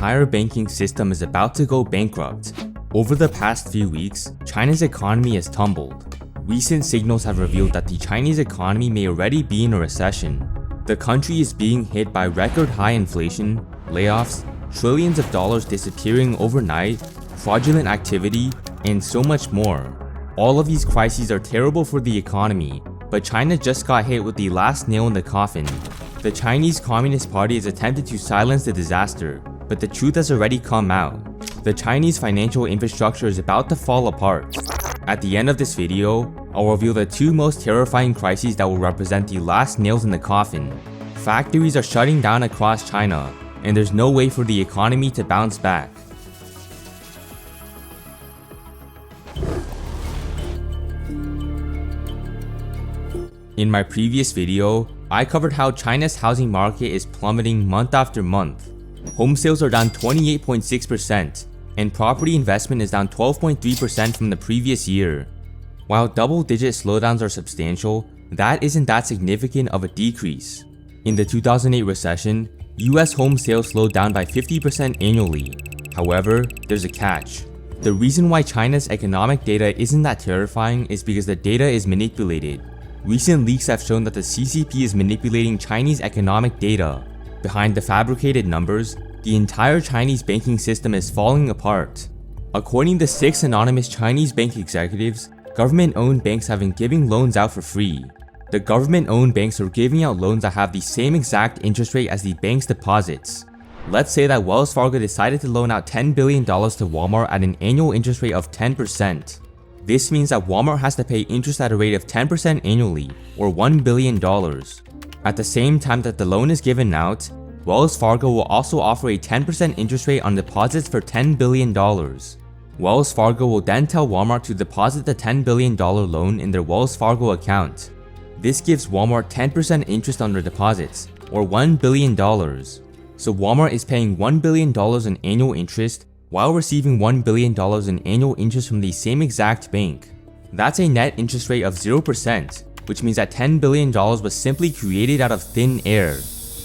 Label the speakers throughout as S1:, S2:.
S1: entire banking system is about to go bankrupt. Over the past few weeks, China's economy has tumbled. Recent signals have revealed that the Chinese economy may already be in a recession. The country is being hit by record high inflation, layoffs, trillions of dollars disappearing overnight, fraudulent activity, and so much more. All of these crises are terrible for the economy, but China just got hit with the last nail in the coffin. The Chinese Communist Party has attempted to silence the disaster, but the truth has already come out. The Chinese financial infrastructure is about to fall apart. At the end of this video, I'll reveal the two most terrifying crises that will represent the last nails in the coffin. Factories are shutting down across China, and there's no way for the economy to bounce back. In my previous video, I covered how China's housing market is plummeting month after month. Home sales are down 28.6%, and property investment is down 12.3% from the previous year. While double-digit slowdowns are substantial, that isn't that significant of a decrease. In the 2008 recession, US home sales slowed down by 50% annually. However, there's a catch. The reason why China's economic data isn't that terrifying is because the data is manipulated. Recent leaks have shown that the CCP is manipulating Chinese economic data. Behind the fabricated numbers, the entire Chinese banking system is falling apart. According to 6 anonymous Chinese bank executives, government-owned banks have been giving loans out for free. The government-owned banks are giving out loans that have the same exact interest rate as the bank's deposits. Let's say that Wells Fargo decided to loan out $10 billion to Walmart at an annual interest rate of 10%. This means that Walmart has to pay interest at a rate of 10% annually, or $1 billion. At the same time that the loan is given out, Wells Fargo will also offer a 10% interest rate on deposits for $10 billion. Wells Fargo will then tell Walmart to deposit the $10 billion loan in their Wells Fargo account. This gives Walmart 10% interest on their deposits, or $1 billion. So Walmart is paying $1 billion in annual interest while receiving $1 billion in annual interest from the same exact bank. That's a net interest rate of 0%, which means that $10 billion was simply created out of thin air.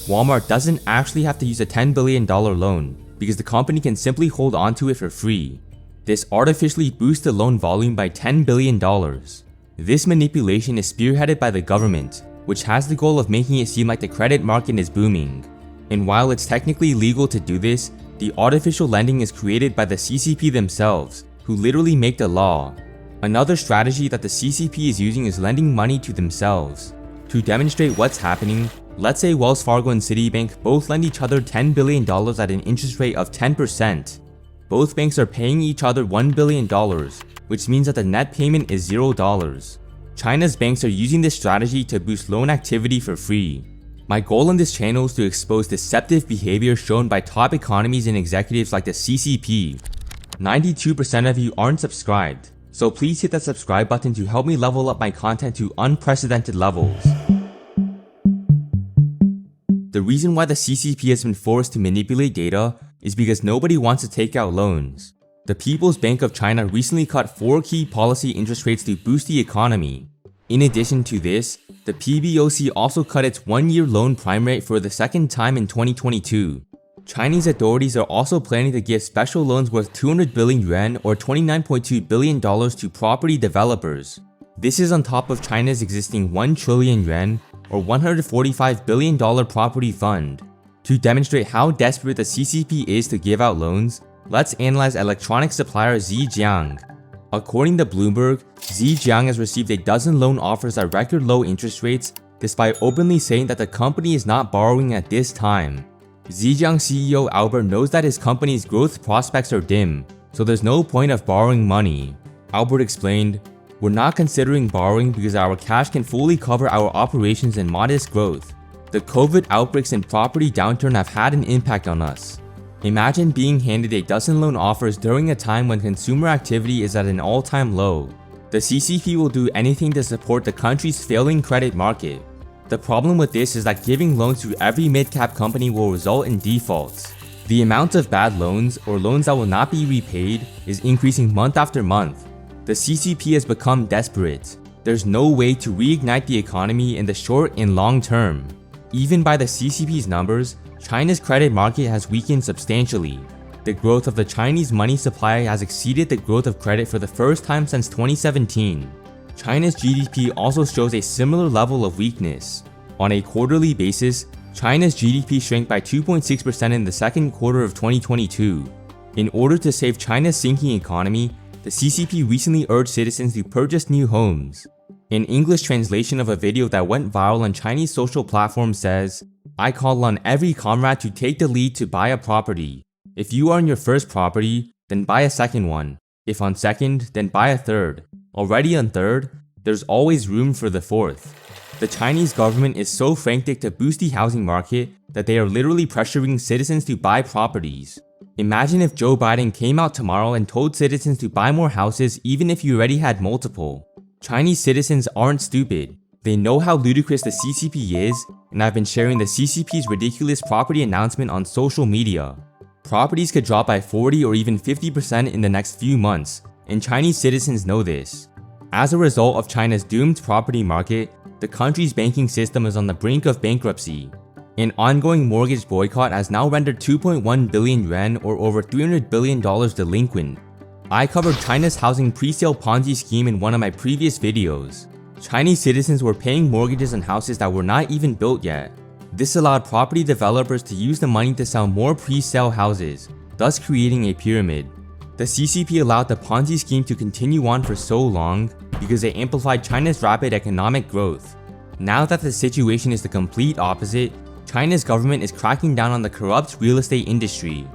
S1: Walmart doesn't actually have to use a $10 billion loan because the company can simply hold onto it for free. This artificially boosts the loan volume by $10 billion. This manipulation is spearheaded by the government, which has the goal of making it seem like the credit market is booming. And while it's technically legal to do this, the artificial lending is created by the CCP themselves, who literally make the law. Another strategy that the CCP is using is lending money to themselves. To demonstrate what's happening, let's say Wells Fargo and Citibank both lend each other $10 billion at an interest rate of 10%. Both banks are paying each other $1 billion, which means that the net payment is $0. China's banks are using this strategy to boost loan activity for free. My goal on this channel is to expose deceptive behavior shown by top economies and executives like the CCP. 92% of you aren't subscribed, so please hit that subscribe button to help me level up my content to unprecedented levels. The reason why the CCP has been forced to manipulate data is because nobody wants to take out loans. The People's Bank of China recently cut 4 key policy interest rates to boost the economy. In addition to this, the PBOC also cut its 1-year loan prime rate for the second time in 2022. Chinese authorities are also planning to give special loans worth 200 billion yuan or $29.2 billion to property developers. This is on top of China's existing 1 trillion yuan or $145 billion property fund. To demonstrate how desperate the CCP is to give out loans, let's analyze electronics supplier Zhejiang. According to Bloomberg, Zhejiang has received a dozen loan offers at record low interest rates despite openly saying that the company is not borrowing at this time. Zhejiang CEO Albert knows that his company's growth prospects are dim, so there's no point of borrowing money. Albert explained, "We're not considering borrowing because our cash can fully cover our operations and modest growth. The COVID outbreaks and property downturn have had an impact on us." Imagine being handed a dozen loan offers during a time when consumer activity is at an all-time low. The CCP will do anything to support the country's failing credit market. The problem with this is that giving loans to every mid-cap company will result in defaults. The amount of bad loans, or loans that will not be repaid, is increasing month after month. The CCP has become desperate. There's no way to reignite the economy in the short and long term. even by the CCP's numbers, China's credit market has weakened substantially. The growth of the Chinese money supply has exceeded the growth of credit for the first time since 2017. China's GDP also shows a similar level of weakness. On a quarterly basis, China's GDP shrank by 2.6% in the second quarter of 2022. In order to save China's sinking economy, the CCP recently urged citizens to purchase new homes. An English translation of a video that went viral on Chinese social platforms says, "I call on every comrade to take the lead to buy a property. If you are on your first property, then buy a second one. If on second, then buy a third. Already on third, there's always room for the fourth." The Chinese government is so frantic to boost the housing market that they are literally pressuring citizens to buy properties. Imagine if Joe Biden came out tomorrow and told citizens to buy more houses even if you already had multiple. Chinese citizens aren't stupid. They know how ludicrous the CCP is, and I've been sharing the CCP's ridiculous property announcement on social media. Properties could drop by 40 or even 50% in the next few months, and Chinese citizens know this. As a result of China's doomed property market, the country's banking system is on the brink of bankruptcy. An ongoing mortgage boycott has now rendered 2.1 billion yuan or over $300 billion delinquent. I covered China's housing pre-sale Ponzi scheme in one of my previous videos. Chinese citizens were paying mortgages on houses that were not even built yet. This allowed property developers to use the money to sell more pre-sale houses, thus creating a pyramid. The CCP allowed the Ponzi scheme to continue on for so long because they amplified China's rapid economic growth. Now that the situation is the complete opposite, China's government is cracking down on the corrupt real estate industry.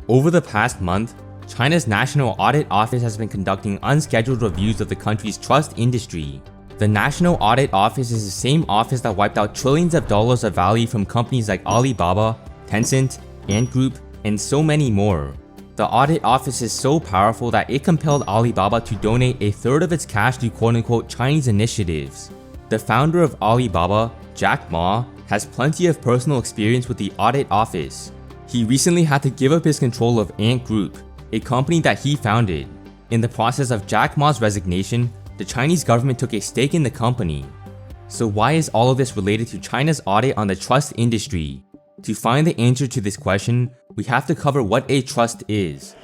S1: Over the past month, China's National Audit Office has been conducting unscheduled reviews of the country's trust industry. The National Audit Office is the same office that wiped out trillions of dollars of value from companies like Alibaba, Tencent, Ant Group, and so many more. The audit office is so powerful that it compelled Alibaba to donate a third of its cash to quote-unquote Chinese initiatives. The founder of Alibaba, Jack Ma, has plenty of personal experience with the audit office. He recently had to give up his control of Ant Group, a company that he founded. In the process of Jack Ma's resignation, the Chinese government took a stake in the company. So why is all of this related to China's audit on the trust industry? To find the answer to this question, we have to cover what a trust is.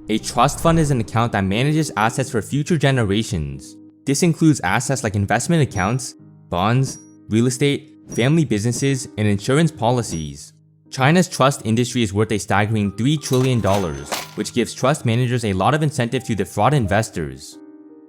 S1: A trust fund is an account that manages assets for future generations. This includes assets like investment accounts, bonds, real estate, family businesses, and insurance policies. China's trust industry is worth a staggering $3 trillion, which gives trust managers a lot of incentive to defraud investors.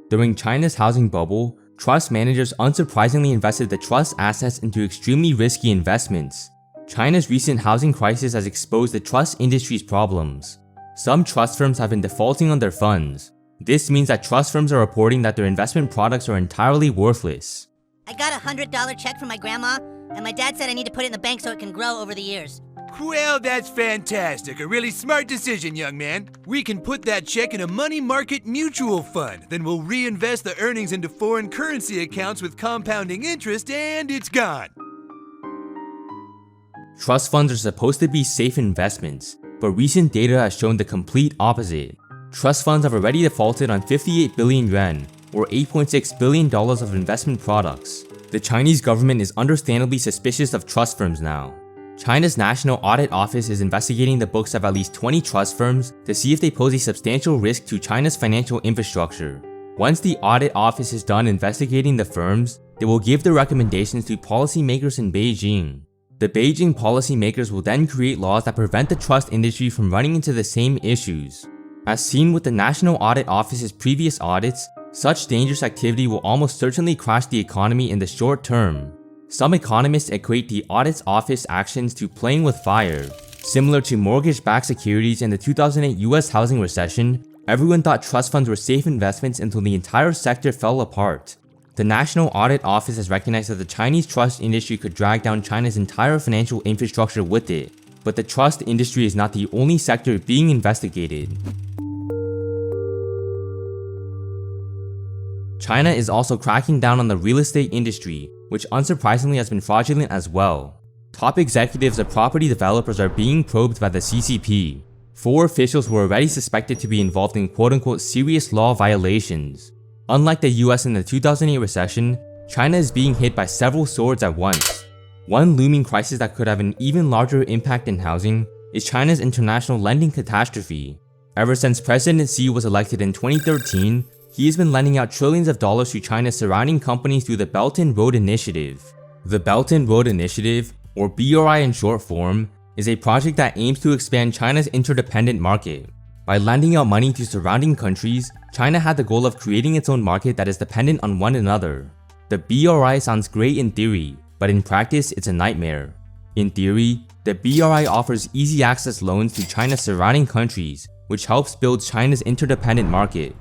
S1: During China's housing bubble, trust managers unsurprisingly invested the trust assets into extremely risky investments. China's recent housing crisis has exposed the trust industry's problems. Some trust firms have been defaulting on their funds. This means that trust firms are reporting that their investment products are entirely worthless.
S2: I got a $100 check from my grandma, and my dad said I need to put it in the bank so it can grow over the years.
S3: Well, that's fantastic. A really smart decision, young man. We can put that check in a money market mutual fund. Then we'll reinvest the earnings into foreign currency accounts with compounding interest, and it's gone.
S1: Trust funds are supposed to be safe investments, but recent data has shown the complete opposite. Trust funds have already defaulted on 58 billion yuan, or $8.6 billion of investment products. The Chinese government is understandably suspicious of trust firms now. China's National Audit Office is investigating the books of at least 20 trust firms to see if they pose a substantial risk to China's financial infrastructure. Once the audit office is done investigating the firms, they will give their recommendations to policymakers in Beijing. The Beijing policymakers will then create laws that prevent the trust industry from running into the same issues. As seen with the National Audit Office's previous audits, such dangerous activity will almost certainly crash the economy in the short term. Some economists equate the audit's office actions to playing with fire. Similar to mortgage-backed securities in the 2008 US housing recession, everyone thought trust funds were safe investments until the entire sector fell apart. The National Audit Office has recognized that the Chinese trust industry could drag down China's entire financial infrastructure with it. But the trust industry is not the only sector being investigated. China is also cracking down on the real estate industry, which unsurprisingly has been fraudulent as well. Top executives of property developers are being probed by the CCP. 4 officials were already suspected to be involved in quote-unquote serious law violations. Unlike the US in the 2008 recession, China is being hit by several swords at once. One looming crisis that could have an even larger impact in housing is China's international lending catastrophe. Ever since President Xi was elected in 2013, he has been lending out trillions of dollars to China's surrounding companies through the Belt and Road Initiative. The Belt and Road Initiative, or BRI in short form, is a project that aims to expand China's interdependent market. By lending out money to surrounding countries, China had the goal of creating its own market that is dependent on one another. The BRI sounds great in theory, but in practice it's a nightmare. In theory, the BRI offers easy access loans to China's surrounding countries, which helps build China's interdependent market.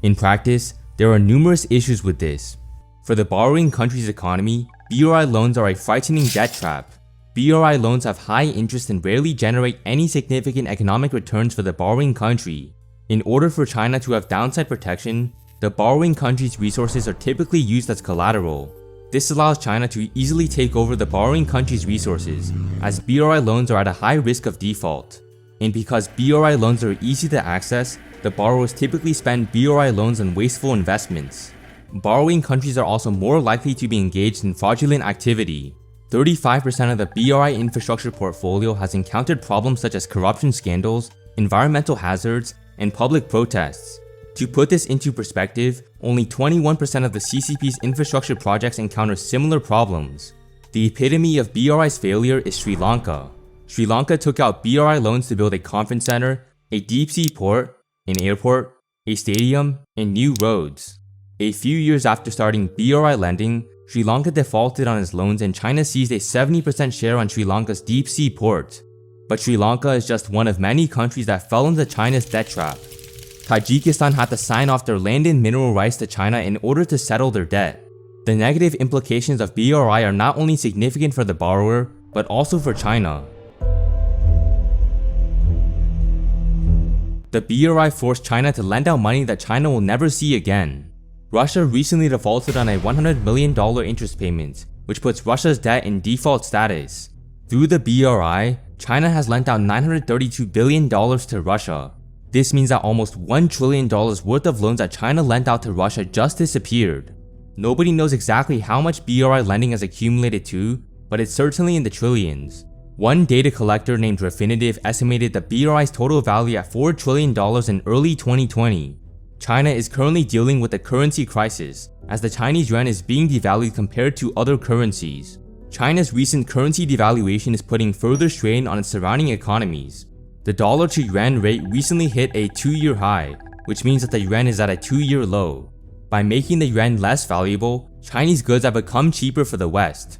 S1: In practice, there are numerous issues with this. For the borrowing country's economy, BRI loans are a frightening debt trap. BRI loans have high interest and rarely generate any significant economic returns for the borrowing country. In order for China to have downside protection, the borrowing country's resources are typically used as collateral. This allows China to easily take over the borrowing country's resources, as BRI loans are at a high risk of default. And because BRI loans are easy to access, the borrowers typically spend BRI loans on wasteful investments. Borrowing countries are also more likely to be engaged in fraudulent activity. 35% of the BRI infrastructure portfolio has encountered problems such as corruption scandals, environmental hazards, and public protests. To put this into perspective, only 21% of the CCP's infrastructure projects encounter similar problems. The epitome of BRI's failure is Sri Lanka. Sri Lanka took out BRI loans to build a conference center, a deep-sea port, an airport, a stadium, and new roads. A few years after starting BRI lending, Sri Lanka defaulted on its loans and China seized a 70% share on Sri Lanka's deep-sea port. But Sri Lanka is just one of many countries that fell into China's debt trap. Tajikistan had to sign off their land and mineral rights to China in order to settle their debt. The negative implications of BRI are not only significant for the borrower, but also for China. The BRI forced China to lend out money that China will never see again. Russia recently defaulted on a $100 million interest payment, which puts Russia's debt in default status. Through the BRI, China has lent out $932 billion to Russia. This means that almost $1 trillion worth of loans that China lent out to Russia just disappeared. Nobody knows exactly how much BRI lending has accumulated to, but it's certainly in the trillions. One data collector named Refinitiv estimated the BRI's total value at $4 trillion in early 2020. China is currently dealing with a currency crisis, as the Chinese yuan is being devalued compared to other currencies. China's recent currency devaluation is putting further strain on its surrounding economies. The dollar to yuan rate recently hit a 2-year high, which means that the yuan is at a 2-year low. By making the yuan less valuable, Chinese goods have become cheaper for the West.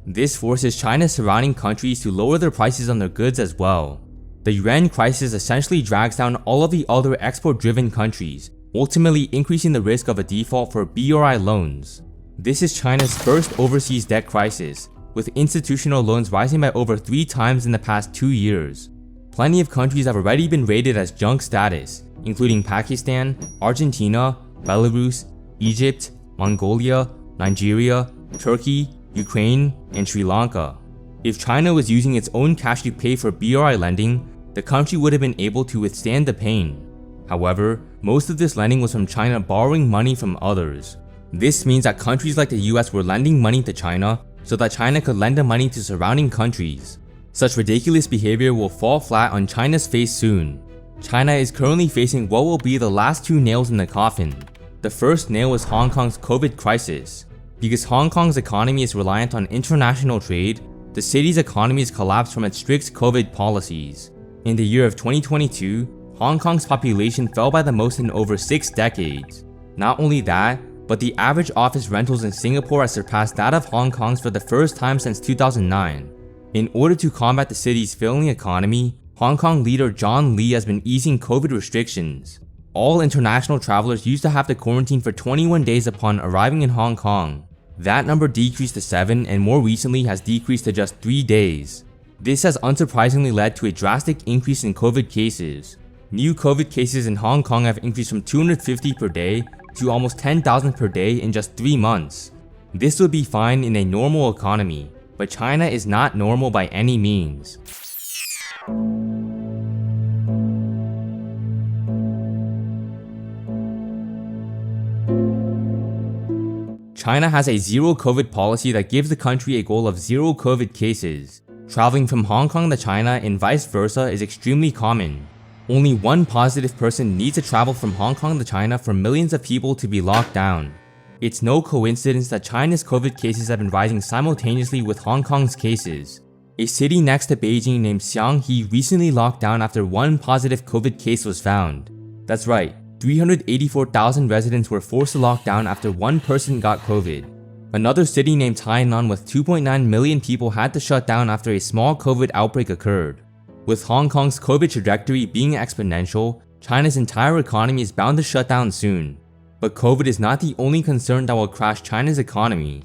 S1: This forces China's surrounding countries to lower their prices on their goods as well. The yuan crisis essentially drags down all of the other export-driven countries, ultimately increasing the risk of a default for BRI loans. This is China's first overseas debt crisis, with institutional loans rising by over 3 times in the past 2 years. Plenty of countries have already been rated as junk status, including Pakistan, Argentina, Belarus, Egypt, Mongolia, Nigeria, Turkey, Ukraine, and Sri Lanka. If China was using its own cash to pay for BRI lending, the country would have been able to withstand the pain. However, most of this lending was from China borrowing money from others. This means that countries like the US were lending money to China so that China could lend the money to surrounding countries. Such ridiculous behavior will fall flat on China's face soon. China is currently facing what will be the last 2 nails in the coffin. The first nail is Hong Kong's COVID crisis. Because Hong Kong's economy is reliant on international trade, the city's economy has collapsed from its strict COVID policies. In the year of 2022, Hong Kong's population fell by the most in over 6 decades. Not only that, but the average office rentals in Singapore has surpassed that of Hong Kong's for the first time since 2009. In order to combat the city's failing economy, Hong Kong leader John Lee has been easing COVID restrictions. All international travelers used to have to quarantine for 21 days upon arriving in Hong Kong. That number decreased to 7 and more recently has decreased to just 3 days. This has unsurprisingly led to a drastic increase in COVID cases. New COVID cases in Hong Kong have increased from 250 per day to almost 10,000 per day in just 3 months. This would be fine in a normal economy, but China is not normal by any means. China has a zero COVID policy that gives the country a goal of zero COVID cases. Traveling from Hong Kong to China and vice versa is extremely common. Only one positive person needs to travel from Hong Kong to China for millions of people to be locked down. It's no coincidence that China's COVID cases have been rising simultaneously with Hong Kong's cases. A city next to Beijing named Xianghe recently locked down after one positive COVID case was found. That's right, 384,000 residents were forced to lock down after one person got COVID. Another city named Tainan with 2.9 million people had to shut down after a small COVID outbreak occurred. With Hong Kong's COVID trajectory being exponential, China's entire economy is bound to shut down soon. But COVID is not the only concern that will crash China's economy.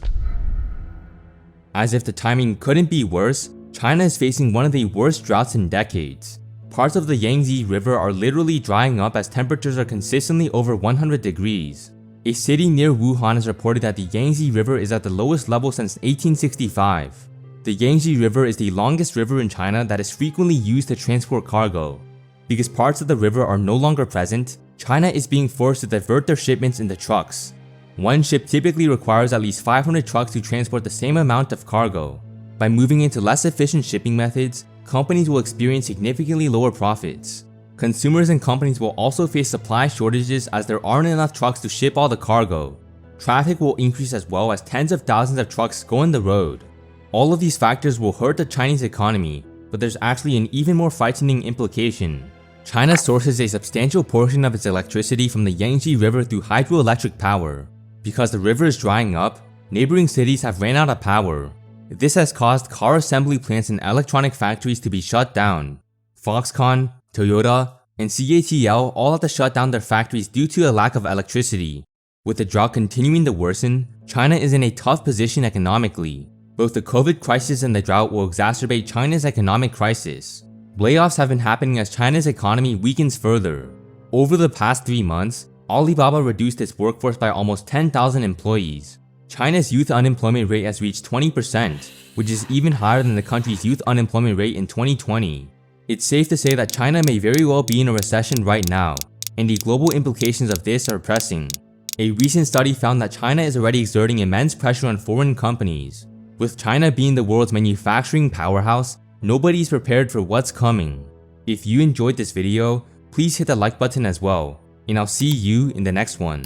S1: As if the timing couldn't be worse, China is facing one of the worst droughts in decades. Parts of the Yangtze River are literally drying up as temperatures are consistently over 100 degrees. A city near Wuhan has reported that the Yangtze River is at the lowest level since 1865. The Yangtze River is the longest river in China that is frequently used to transport cargo. Because parts of the river are no longer present, China is being forced to divert their shipments into trucks. One ship typically requires at least 500 trucks to transport the same amount of cargo. By moving into less efficient shipping methods, companies will experience significantly lower profits. Consumers and companies will also face supply shortages as there aren't enough trucks to ship all the cargo. Traffic will increase as well as tens of thousands of trucks go on the road. All of these factors will hurt the Chinese economy, but there's actually an even more frightening implication. China sources a substantial portion of its electricity from the Yangtze River through hydroelectric power. Because the river is drying up, neighboring cities have ran out of power. This has caused car assembly plants and electronic factories to be shut down. Foxconn, Toyota, and CATL all have to shut down their factories due to a lack of electricity. With the drought continuing to worsen, China is in a tough position economically. Both the COVID crisis and the drought will exacerbate China's economic crisis. Layoffs have been happening as China's economy weakens further. Over the past 3 months, Alibaba reduced its workforce by almost 10,000 employees. China's youth unemployment rate has reached 20%, which is even higher than the country's youth unemployment rate in 2020. It's safe to say that China may very well be in a recession right now, and the global implications of this are pressing. A recent study found that China is already exerting immense pressure on foreign companies. With China being the world's manufacturing powerhouse, nobody's prepared for what's coming. If you enjoyed this video, please hit the like button as well, and I'll see you in the next one.